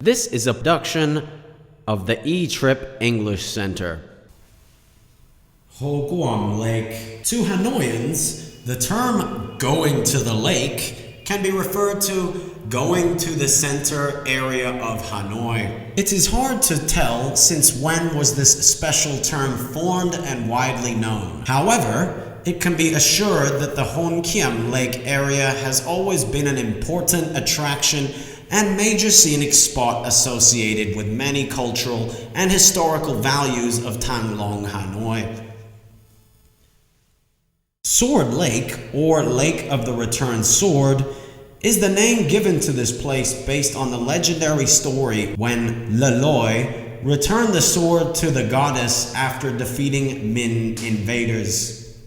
This is a production of the Etrip English Center. Ho Kiem Lake. To Hanoians, the term going to the lake can be referred to going to the center area of Hanoi. It is hard to tell since when was this special term formed and widely known. However, it can be assured that the Hoan Kiem Lake area has always been an important attraction and major scenic spot associated with many cultural and historical values of Thang Long, Hanoi. Sword Lake, or Lake of the Returned Sword, is the name given to this place based on the legendary story when Le Loi returned the sword to the goddess after defeating Min invaders.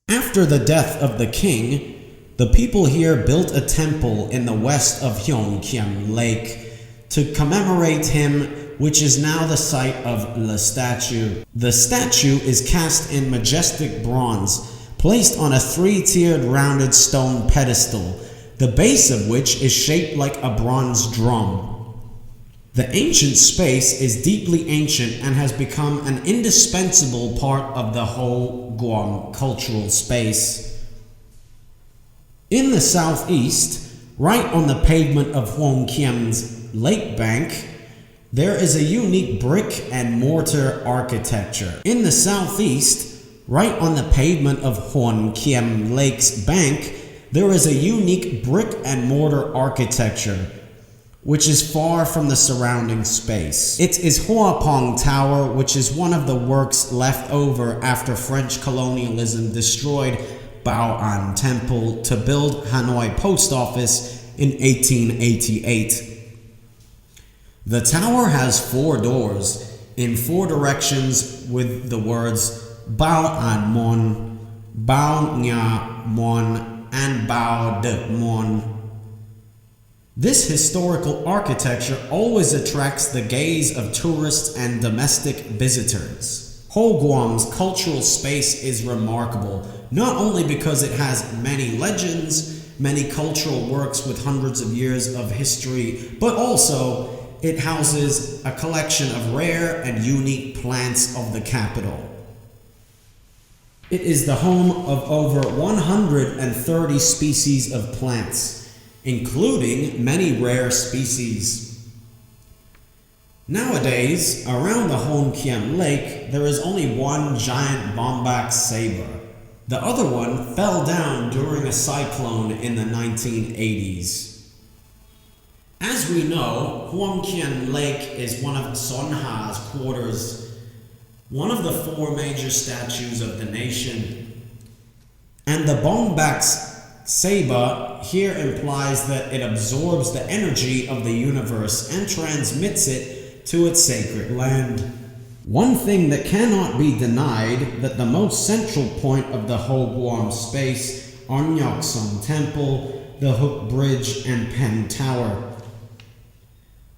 After the death of the king, the people here built a temple in the west of Hoan Kiem Lake to commemorate him, which is now the site of the statue. The statue is cast in majestic bronze, placed on a three-tiered rounded stone pedestal, the base of which is shaped like a bronze drum. The ancient space is deeply ancient and has become an indispensable part of the Ho Kiem cultural space. In the southeast, right on the pavement of Hoan Kiem's lake bank, there is a unique brick and mortar architecture. In the southeast, right on the pavement of Hoan Kiem Lake's bank, there is a unique brick and mortar architecture, which is far from the surrounding space. It is Hoa Pong Tower, which is one of the works left over after French colonialism destroyed Bao An Temple to build Hanoi Post Office in 1888. The tower has 4 doors in 4 directions with the words Bao An Mon, Bao Nha Mon, and Bao De Mon. This historical architecture always attracts the gaze of tourists and domestic visitors. Ho Kiem's cultural space is remarkable, not only because it has many legends, many cultural works with hundreds of years of history, but also it houses a collection of rare and unique plants of the capital. It is the home of over 130 species of plants, including many rare species. Nowadays, around the Hoan Kiem Lake, there is only one giant bombax saber. The other one fell down during a cyclone in the 1980s. As we know, Hoan Kiem Lake is one of Son Ha's quarters, one of the 4 major statues of the nation. And the bombax saber here implies that it absorbs the energy of the universe and transmits it to its sacred land. One thing that cannot be denied that the most central point of the Ho Kiem space are Nyok Son Temple, the Hook Bridge, and Pen Tower.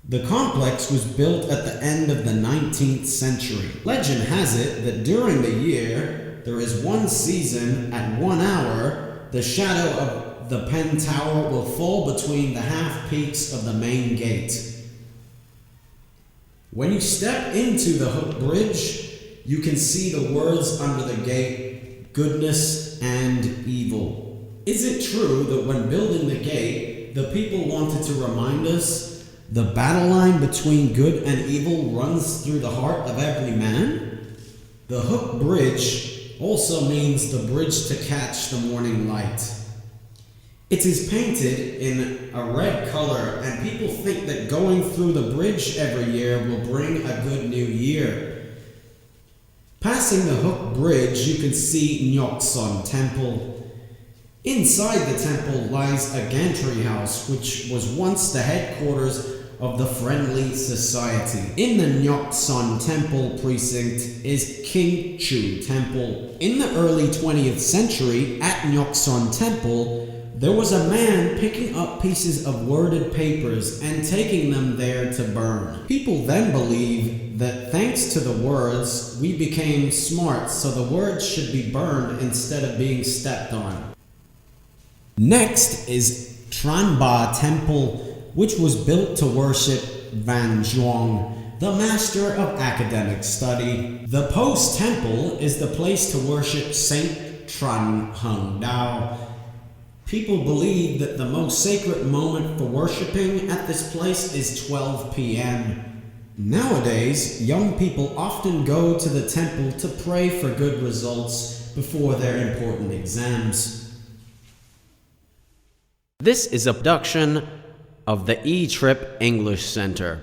The complex was built at the end of the 19th century. Legend has it that during the year, there is one season at 1 hour, the shadow of the Pen Tower will fall between the half peaks of the main gate. When you step into the Hook Bridge, you can see the words under the gate, goodness and evil. Is it true that when building the gate, the people wanted to remind us the battle line between good and evil runs through the heart of every man? The Hook Bridge also means the bridge to catch the morning light. It is painted in a red color, and people think that going through the bridge every year will bring a good new year. Passing the Hook Bridge, you can see Nyok Son Temple. Inside the temple lies a gantry house, which was once the headquarters of the Friendly Society. In the Nyok Son Temple precinct is King Chu Temple. In the early 20th century, at Nyok Son Temple, there was a man picking up pieces of worded papers and taking them there to burn. People then believed that thanks to the words, we became smart, so the words should be burned instead of being stepped on. Next is Tran Ba Temple, which was built to worship Van Zhuang, the master of academic study. The Post Temple is the place to worship Saint Tran Hung Dao. People believe that the most sacred moment for worshiping at this place is 12 p.m. Nowadays, young people often go to the temple to pray for good results before their important exams. This is a production of the Etrip English Center.